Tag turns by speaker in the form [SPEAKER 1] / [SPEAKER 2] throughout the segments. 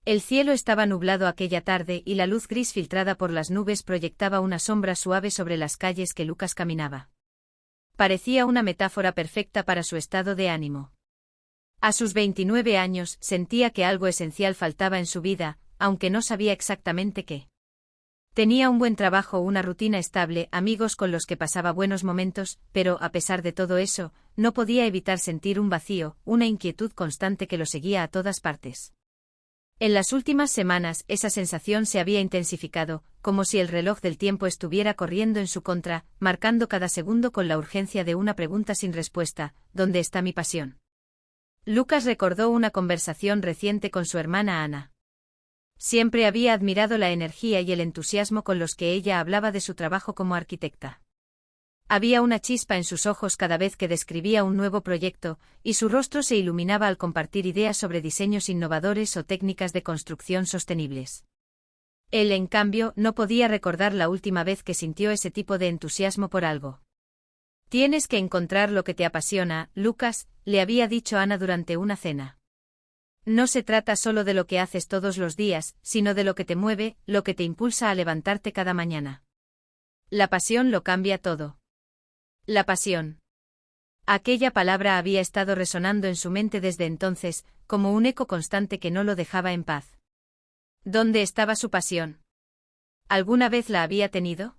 [SPEAKER 1] El cielo estaba nublado aquella tarde y la luz gris filtrada por las nubes proyectaba una sombra suave sobre las calles que Lucas caminaba. Parecía una metáfora perfecta para su estado de ánimo. A sus 29 años sentía que algo esencial faltaba en su vida, aunque no sabía exactamente qué. Tenía un buen trabajo, una rutina estable, amigos con los que pasaba buenos momentos, pero, a pesar de todo eso, no podía evitar sentir un vacío, una inquietud constante que lo seguía a todas partes. En las últimas semanas esa sensación se había intensificado, como si el reloj del tiempo estuviera corriendo en su contra, marcando cada segundo con la urgencia de una pregunta sin respuesta: ¿dónde está mi pasión? Lucas recordó una conversación reciente con su hermana Ana. Siempre había admirado la energía y el entusiasmo con los que ella hablaba de su trabajo como arquitecta. Había una chispa en sus ojos cada vez que describía un nuevo proyecto, y su rostro se iluminaba al compartir ideas sobre diseños innovadores o técnicas de construcción sostenibles. Él, en cambio, no podía recordar la última vez que sintió ese tipo de entusiasmo por algo. «Tienes que encontrar lo que te apasiona, Lucas», le había dicho Ana durante una cena. «No se trata solo de lo que haces todos los días, sino de lo que te mueve, lo que te impulsa a levantarte cada mañana. La pasión lo cambia todo». La pasión. Aquella palabra había estado resonando en su mente desde entonces, como un eco constante que no lo dejaba en paz. ¿Dónde estaba su pasión? ¿Alguna vez la había tenido?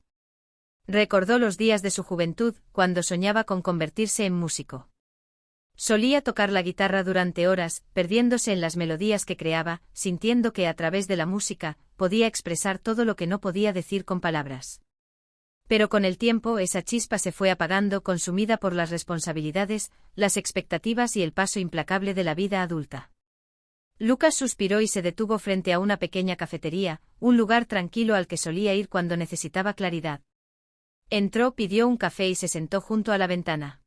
[SPEAKER 1] Recordó los días de su juventud, cuando soñaba con convertirse en músico. Solía tocar la guitarra durante horas, perdiéndose en las melodías que creaba, sintiendo que a través de la música podía expresar todo lo que no podía decir con palabras. Pero con el tiempo esa chispa se fue apagando, consumida por las responsabilidades, las expectativas y el paso implacable de la vida adulta. Lucas suspiró y se detuvo frente a una pequeña cafetería, un lugar tranquilo al que solía ir cuando necesitaba claridad. Entró, pidió un café y se sentó junto a la ventana.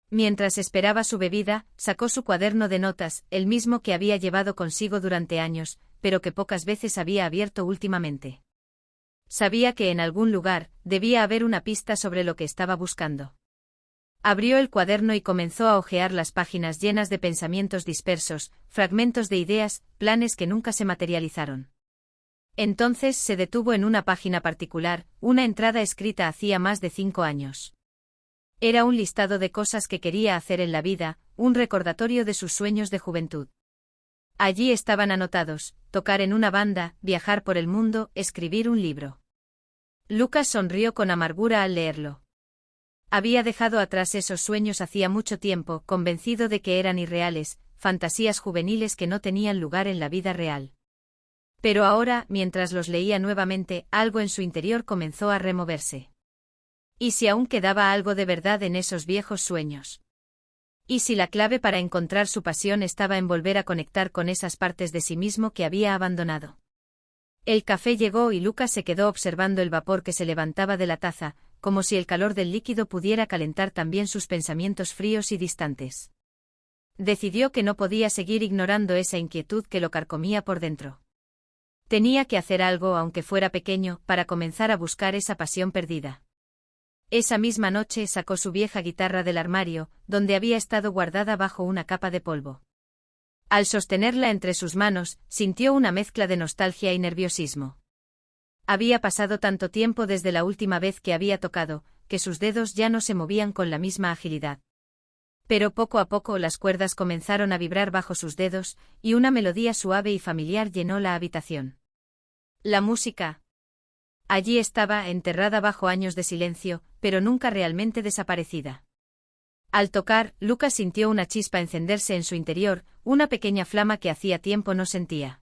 [SPEAKER 1] Mientras esperaba su bebida, sacó su cuaderno de notas, el mismo que había llevado consigo durante años, pero que pocas veces había abierto últimamente. Sabía que en algún lugar debía haber una pista sobre lo que estaba buscando. Abrió el cuaderno y comenzó a hojear las páginas llenas de pensamientos dispersos, fragmentos de ideas, planes que nunca se materializaron. Entonces se detuvo en una página particular, una entrada escrita hacía más de 5 años. Era un listado de cosas que quería hacer en la vida, un recordatorio de sus sueños de juventud. Allí estaban anotados: tocar en una banda, viajar por el mundo, escribir un libro. Lucas sonrió con amargura al leerlo. Había dejado atrás esos sueños hacía mucho tiempo, convencido de que eran irreales, fantasías juveniles que no tenían lugar en la vida real. Pero ahora, mientras los leía nuevamente, algo en su interior comenzó a removerse. ¿Y si aún quedaba algo de verdad en esos viejos sueños? ¿Y si la clave para encontrar su pasión estaba en volver a conectar con esas partes de sí mismo que había abandonado? El café llegó y Lucas se quedó observando el vapor que se levantaba de la taza, como si el calor del líquido pudiera calentar también sus pensamientos fríos y distantes. Decidió que no podía seguir ignorando esa inquietud que lo carcomía por dentro. Tenía que hacer algo, aunque fuera pequeño, para comenzar a buscar esa pasión perdida. Esa misma noche sacó su vieja guitarra del armario, donde había estado guardada bajo una capa de polvo. Al sostenerla entre sus manos, sintió una mezcla de nostalgia y nerviosismo. Había pasado tanto tiempo desde la última vez que había tocado, que sus dedos ya no se movían con la misma agilidad. Pero poco a poco las cuerdas comenzaron a vibrar bajo sus dedos, y una melodía suave y familiar llenó la habitación. La música. Allí estaba, enterrada bajo años de silencio, pero nunca realmente desaparecida. Al tocar, Lucas sintió una chispa encenderse en su interior, una pequeña flama que hacía tiempo no sentía.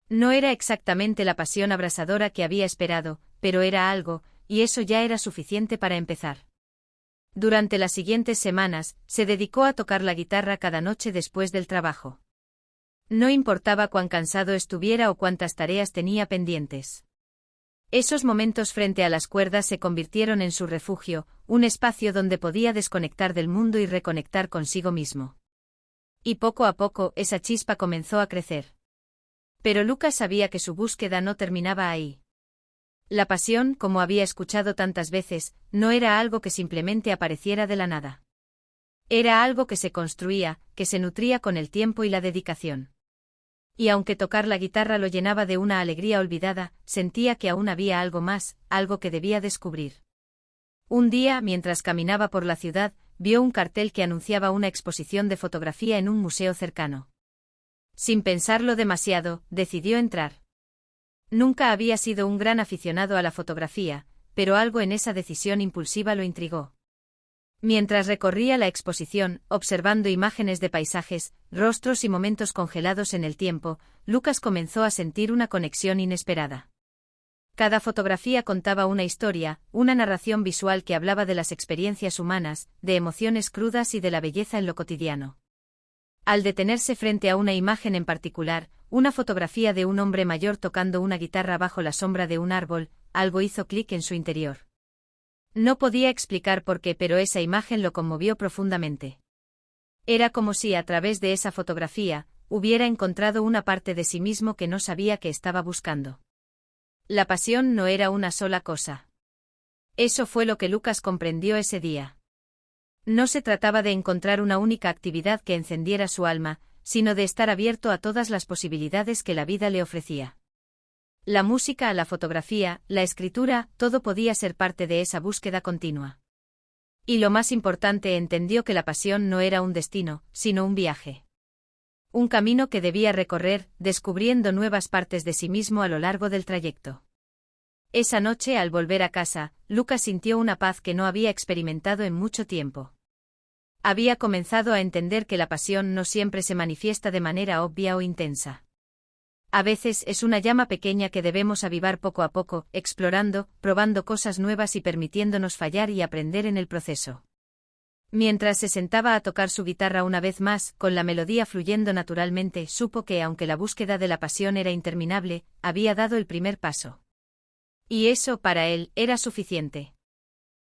[SPEAKER 1] No era exactamente la pasión abrasadora que había esperado, pero era algo, y eso ya era suficiente para empezar. Durante las siguientes semanas, se dedicó a tocar la guitarra cada noche después del trabajo. No importaba cuán cansado estuviera o cuántas tareas tenía pendientes. Esos momentos frente a las cuerdas se convirtieron en su refugio, un espacio donde podía desconectar del mundo y reconectar consigo mismo. Y poco a poco esa chispa comenzó a crecer. Pero Lucas sabía que su búsqueda no terminaba ahí. La pasión, como había escuchado tantas veces, no era algo que simplemente apareciera de la nada. Era algo que se construía, que se nutría con el tiempo y la dedicación. Y aunque tocar la guitarra lo llenaba de una alegría olvidada, sentía que aún había algo más, algo que debía descubrir. Un día, mientras caminaba por la ciudad, vio un cartel que anunciaba una exposición de fotografía en un museo cercano. Sin pensarlo demasiado, decidió entrar. Nunca había sido un gran aficionado a la fotografía, pero algo en esa decisión impulsiva lo intrigó. Mientras recorría la exposición, observando imágenes de paisajes, rostros y momentos congelados en el tiempo, Lucas comenzó a sentir una conexión inesperada. Cada fotografía contaba una historia, una narración visual que hablaba de las experiencias humanas, de emociones crudas y de la belleza en lo cotidiano. Al detenerse frente a una imagen en particular, una fotografía de un hombre mayor tocando una guitarra bajo la sombra de un árbol, algo hizo clic en su interior. No podía explicar por qué, pero esa imagen lo conmovió profundamente. Era como si, a través de esa fotografía, hubiera encontrado una parte de sí mismo que no sabía que estaba buscando. La pasión no era una sola cosa. Eso fue lo que Lucas comprendió ese día. No se trataba de encontrar una única actividad que encendiera su alma, sino de estar abierto a todas las posibilidades que la vida le ofrecía. La música, la fotografía, la escritura, todo podía ser parte de esa búsqueda continua. Y lo más importante, entendió que la pasión no era un destino, sino un viaje. Un camino que debía recorrer, descubriendo nuevas partes de sí mismo a lo largo del trayecto. Esa noche, al volver a casa, Lucas sintió una paz que no había experimentado en mucho tiempo. Había comenzado a entender que la pasión no siempre se manifiesta de manera obvia o intensa. A veces es una llama pequeña que debemos avivar poco a poco, explorando, probando cosas nuevas y permitiéndonos fallar y aprender en el proceso. Mientras se sentaba a tocar su guitarra una vez más, con la melodía fluyendo naturalmente, supo que, aunque la búsqueda de la pasión era interminable, había dado el primer paso. Y eso, para él, era suficiente.